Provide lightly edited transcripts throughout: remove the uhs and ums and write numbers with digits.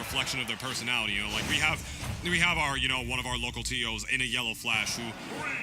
reflection of their personality. You know, like we have our, you know, one of our local TOs in a yellow flash who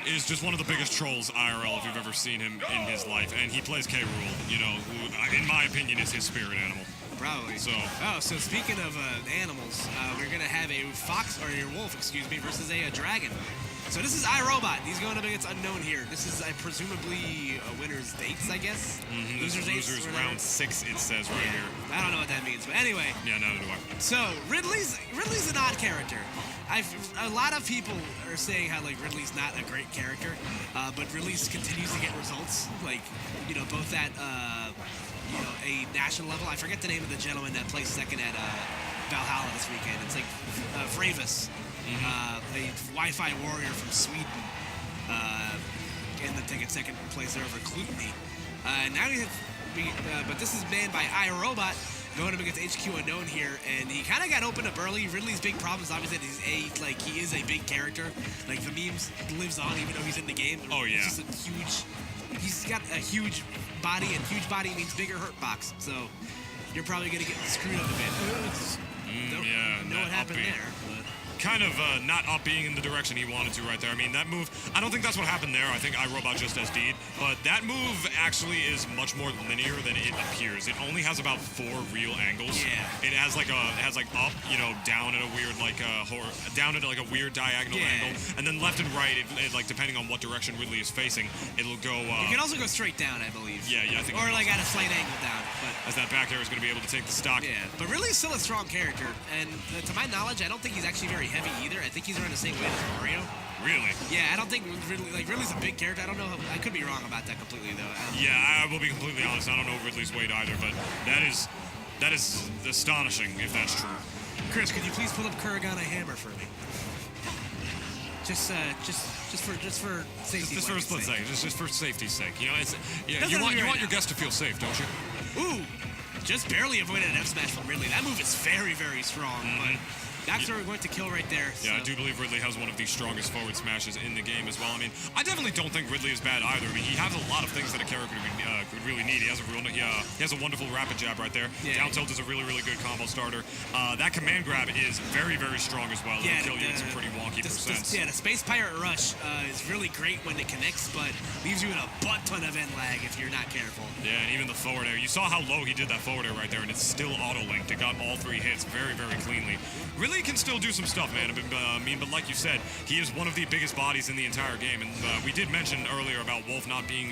is just one of the biggest trolls IRL if you've ever seen him in his life, and he plays K. Rool, you know, who in my opinion is his spirit animal. Probably. So. Oh, so speaking of animals, we're gonna have a fox or a wolf, excuse me, versus a dragon. So this is iRobot. He's going up against Unknown here. This is presumably a winner's dates, I guess. Losers round 6, it says right here. I don't know what that means, but anyway. Yeah, neither do I. So Ridley's an odd character. A lot of people are saying how like Ridley's not a great character, but Ridley continues to get results. Like, you know, both at you know, a national level. I forget the name of the gentleman that placed second at Valhalla this weekend. It's like Fravis. A Wi-Fi warrior from Sweden, and then taking second place there over Klutny. Now but this is manned by iRobot, going up against HQ Unknown here, and he kind of got opened up early. Ridley's big problem is obviously that he is a big character. Like the memes lives on even though he's in the game. Oh yeah. He's just he's got a huge body, and huge body means bigger hurt box. So you're probably gonna get screwed up a bit. Don't know what happened there. But. Kind of not up being in the direction he wanted to right there. I mean, that move, I don't think that's what happened there. I think iRobot just SD'd, but that move actually is much more linear than it appears. It only has about 4 real angles. Yeah. It has like up, you know, down at a weird down at like a weird diagonal angle, and then left and right, it like depending on what direction Ridley is facing, it'll go. You can also go straight down, I believe. Yeah, I think. Or like at a slight angle down. But as that back air is going to be able to take the stock. Yeah, but Ridley's still a strong character, and to my knowledge, I don't think he's actually very heavy either. I think he's around the same weight as Mario. Really? Yeah, I don't think Ridley's a big character. I don't know. I could be wrong about that completely though. Yeah, I will be completely honest. I don't know Ridley's weight either, but that is astonishing if that's true. Chris, could you please pull up Kuragana Hammer for me? Just for safety. Just for a split second. Just for safety's sake. You know, it's you want your guest to feel safe, don't you? Ooh, just barely avoided an F smash from Ridley. That move is very, very strong, but that's where we're going to kill right there. Yeah, so. I do believe Ridley has one of the strongest forward smashes in the game as well. I mean, I definitely don't think Ridley is bad either. I mean, he has a lot of things that a character could really need. He has a wonderful rapid jab right there. Yeah. Down tilt is a really, really good combo starter. That command grab is very, very strong as well. Yeah, It'll kill you at some pretty wonky percents. The Space Pirate Rush is really great when it connects, but leaves you in a butt ton of end lag if you're not careful. Yeah, and even the forward air. You saw how low he did that forward air right there, and it's still auto-linked. It got all 3 hits very, very cleanly. Ridley can still do some stuff, man. But like you said, he is one of the biggest bodies in the entire game. And we did mention earlier about Wolf not being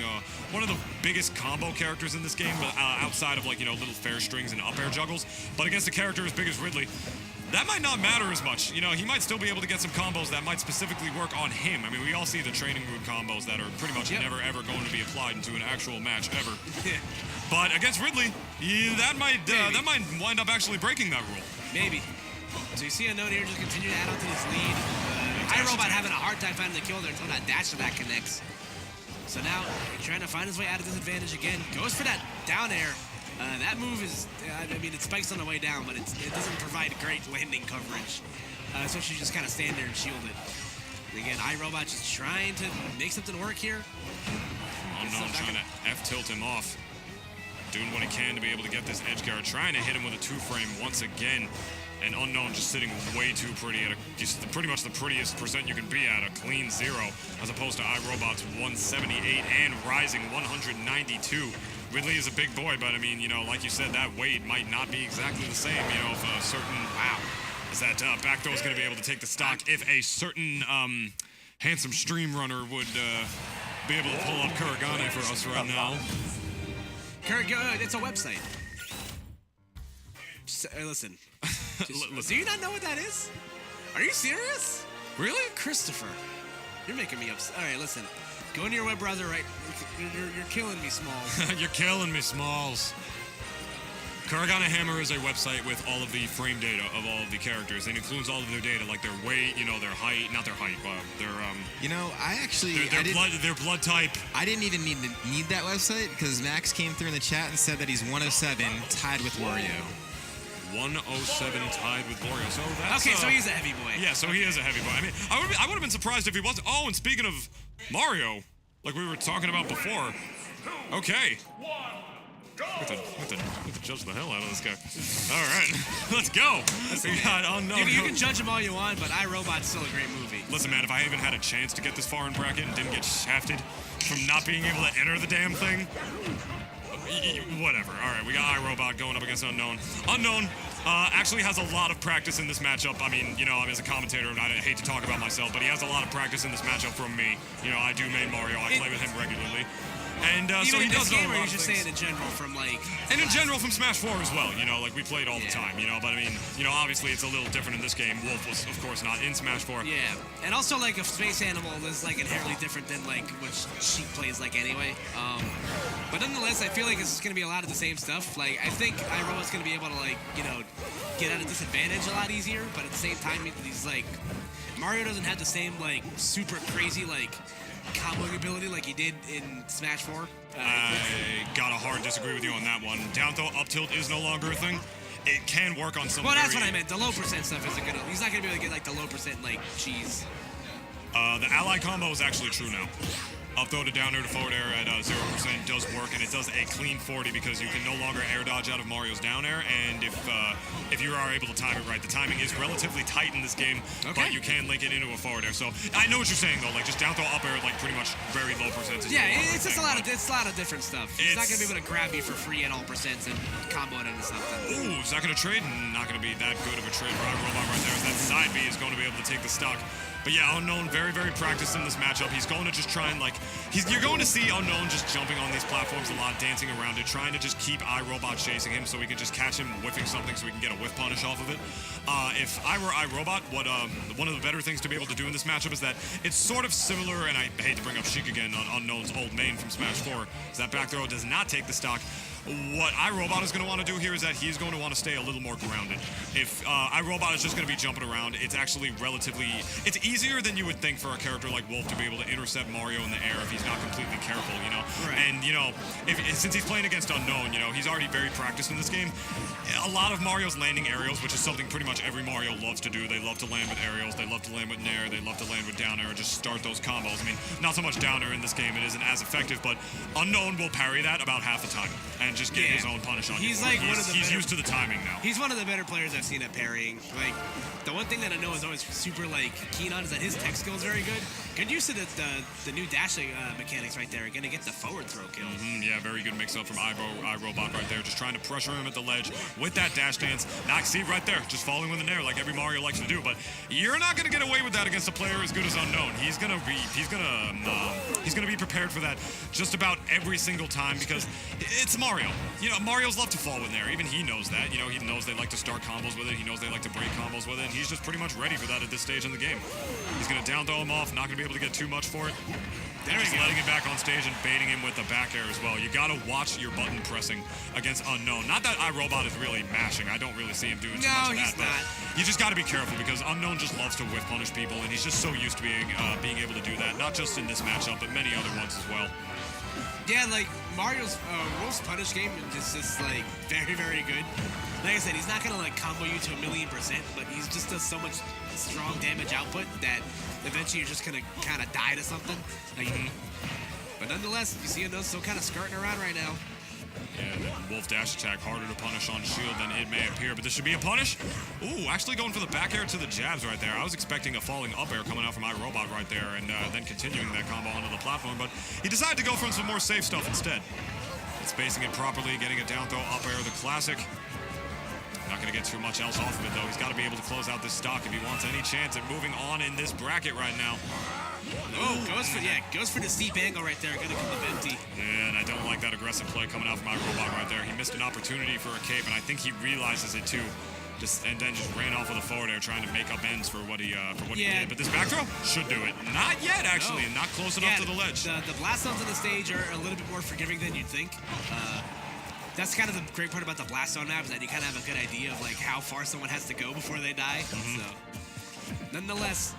one of the biggest combo characters in this game, outside of, like, you know, little fair strings and up air juggles. But against a character as big as Ridley, that might not matter as much. You know, he might still be able to get some combos that might specifically work on him. I mean, we all see the training room combos that are pretty much never, ever going to be applied into an actual match ever. But against Ridley, that might wind up actually breaking that rule. Maybe. So you see Unknown here just continue to add on to this lead. iRobot having a hard time finding the kill there until that dash attack connects. So now trying to find his way out of disadvantage again. Goes for that down air. That move is, I mean, it spikes on the way down, but it doesn't provide great landing coverage. Especially just kind of stand there and shield it. And again, iRobot just trying to make something work here. Unknown trying to F-tilt him off. Doing what he can to be able to get this edge guard. Trying to hit him with a 2-frame once again. And Unknown just sitting way too pretty at just pretty much the prettiest percent you can be at, a clean 0, as opposed to iRobot's 178 and rising 192. Ridley is a big boy, but I mean, you know, like you said, that weight might not be exactly the same, you know, if a certain, is that back throw is going to be able to take the stock if a certain handsome stream runner would be able to pull up Kuragane for us right now. Kuragane, it's a website. Just, listen. Do you not know what that is? Are you serious? Really? Christopher, you're making me upset. All right, listen. Go into your web browser, right? You're killing me, Smalls. You're killing me, Smalls. Kuragane Hammer is a website with all of the frame data of all of the characters. It includes all of their data, like their weight, you know, their height, not their height, their You know, I actually their blood type. I didn't even need that website because Max came through in the chat and said that he's 107, tied with Wario. 107 tied with Wario. So that's okay. So he's a heavy boy. Yeah, so he is a heavy boy. I mean, I would have been surprised if he wasn't. Oh, and speaking of Mario, like we were talking about before. Okay. We have to judge the hell out of this guy. All right, let's go. We got Unknown. You can judge him all you want, but iRobot's still a great movie. Listen, man, if I even had a chance to get this far in bracket and didn't get shafted from not being able to enter the damn thing, whatever. All right, we got iRobot going up against Unknown. Unknown actually has a lot of practice in this matchup. I mean, you know, as a commentator, and I hate to talk about myself, but he has a lot of practice in this matchup from me. You know, I do main Mario. I play with him regularly. And so he does know a lot or of you just things. say it in general from like... And in general from Smash 4 as well, you know, like we played all the time, you know, but I mean, you know, obviously it's a little different in this game. Wolf was, of course, not in Smash 4. Yeah, and also like a space animal is like inherently different than like what Sheik plays like anyway. But nonetheless, I feel like it's going to be a lot of the same stuff. Like, I think iRobot's going to be able to like, you know, get at a disadvantage a lot easier, but at the same time, he's like... Mario doesn't have the same like super crazy like comboing ability like he did in Smash 4. I gotta hard disagree with you on that one. Down throw, up tilt is no longer a thing. It can work on some. Well, that's what I meant. The low percent stuff isn't gonna. He's not gonna be able to get like the low percent like cheese. The ally combo is actually true now. Up throw to down air to forward air at 0% does work, and it does a clean 40 because you can no longer air dodge out of Mario's down air, and if you are able to time it right, the timing is relatively tight in this game, but you can link it into a forward air. So I know what you're saying though, like just down throw up air, like pretty much very low percentage. Yeah, it's just a lot of different stuff. He's not gonna be able to grab you for free at all percents and combo it into something. Ooh, is that gonna trade? Not gonna be that good of a trade for iRobot right there. As that side B is going to be able to take the stock. But yeah, Unknown, very, very practiced in this matchup. He's going to just try and, like, you're going to see Unknown just jumping on these platforms a lot, dancing around it, trying to just keep iRobot chasing him so we can just catch him whiffing something so we can get a whiff punish off of it. If I were iRobot, one of the better things to be able to do in this matchup is that it's sort of similar, and I hate to bring up Sheik again on Unknown's old main from Smash 4, is that back throw does not take the stock. What iRobot is going to want to do here is that he's going to want to stay a little more grounded. If iRobot is just going to be jumping around, it's actually it's easier than you would think for a character like Wolf to be able to intercept Mario in the air if he's not completely careful, you know? Right. And, you know, since he's playing against Unknown, you know, he's already very practiced in this game. A lot of Mario's landing aerials, which is something pretty much every Mario loves to do. They love to land with aerials, they love to land with nair, they love to land with down air, just start those combos. I mean, not so much down air in this game, it isn't as effective, but Unknown will parry that about half the time and just get his own punish on you. He's like he's used to the timing now. He's one of the better players I've seen at parrying. Like, the one thing that I know is always super like keen on is that his tech skill is very good. Good use of the new dashing mechanics right there. Gonna get the forward throw kill. Yeah, very good mix-up from iRobot right there. Just trying to pressure him at the ledge with that dash dance. Now, see right there, just falling with an air like every Mario likes to do. But you're not gonna get away with that against a player as good as Unknown. He's gonna be prepared for that just about every single time because it's Mario. You know, Mario's love to fall with an air. Even he knows that. You know, he knows they like to start combos with it. He knows they like to break combos with it. And he's just pretty much ready for that at this stage in the game. He's gonna down throw him off. Not gonna be able to get too much for it. There he's letting him back on stage and baiting him with the back air as well. You gotta watch your button pressing against Unknown. Not that iRobot is really mashing. I don't really see him doing too much of that. No, he's not. You just gotta be careful because Unknown just loves to whiff punish people, and he's just so used to being able to do that. Not just in this matchup, but many other ones as well. Yeah, like Mario's Wolf's punish game is just like very, very good. Like I said, he's not gonna like combo you to 1,000,000%, but he just does so much strong damage output that eventually you're just gonna kind of die to something. Like, but nonetheless, you see him still kind of skirting around right now. Yeah, the Wolf dash attack harder to punish on shield than it may appear, but this should be a punish. Ooh, actually going for the back air to the jabs right there. I was expecting a falling up air coming out from iRobot right there and then continuing that combo onto the platform, but he decided to go for some more safe stuff instead. Spacing it properly, getting a down throw up air, the classic. Not going to get too much else off of it, though. He's got to be able to close out this stock if he wants any chance at moving on in this bracket right now. Oh, goes for the steep angle right there. Gonna come up empty. Yeah, and I don't like that aggressive play coming out from iRobot right there. He missed an opportunity for a cape, and I think he realizes it too. And then just ran off with a forward air, trying to make up ends for what he did. But this back throw should do it. Not yet, actually, and not close enough to the ledge. The blast zones on the stage are a little bit more forgiving than you'd think. That's kind of the great part about the blast zone map is that you kind of have a good idea of like how far someone has to go before they die. So, nonetheless.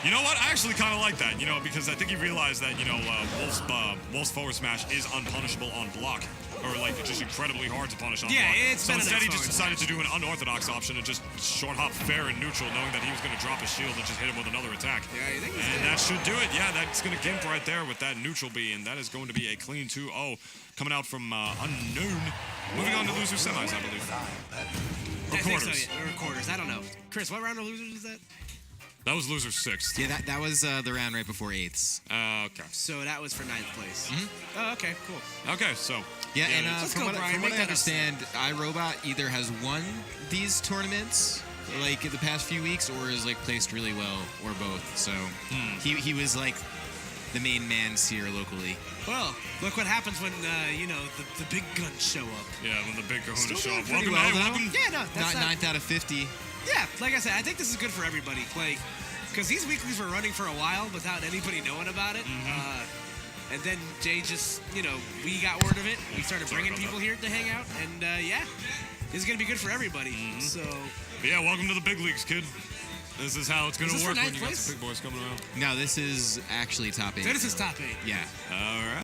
You know what? I actually kind of like that, you know, because I think he realized that, you know, Wolf's forward smash is unpunishable on block. or like just incredibly hard to punish on Yeah, block. it's So been an instead he X just decided to do an unorthodox option and just short hop fair and neutral, knowing that he was going to drop his shield and just hit him with another attack. Yeah, you think And that should do it. Yeah, that's going to gimp right there with that neutral B, and that is going to be a clean 2-0 coming out from Unknown. Moving on to loser semis, I believe. Or I think so, quarters. yeah, or quarters. I don't know. Chris, what round of losers is that? That was loser 6th. Yeah, that was the round right before eighths. Okay. So that was for 9th place. Oh, okay, cool. Okay, so. Yeah, and Let's from go, what, Brian, from what make I that up. understand, iRobot either has won these tournaments like the past few weeks, or is like placed really well, or both. So he was like the main man's here locally. Well, look what happens when, the big guns show up. Yeah, when the big kahuna Still show doing up. pretty Welcome, well, hey, though. welcome. Yeah, no, that's Not not... 9th out of 50. Yeah, like I said, I think this is good for everybody. Like, because these weeklies were running for a while without anybody knowing about it. And then Jay just, we got word of it. We started bringing people here to hang out. And, this is going to be good for everybody. So, But yeah, welcome to the big leagues, kid. This is how it's going Is to this for work when ninth you got place? some big boys coming around. No, this is actually top 8. this is top 8. Yeah. All right.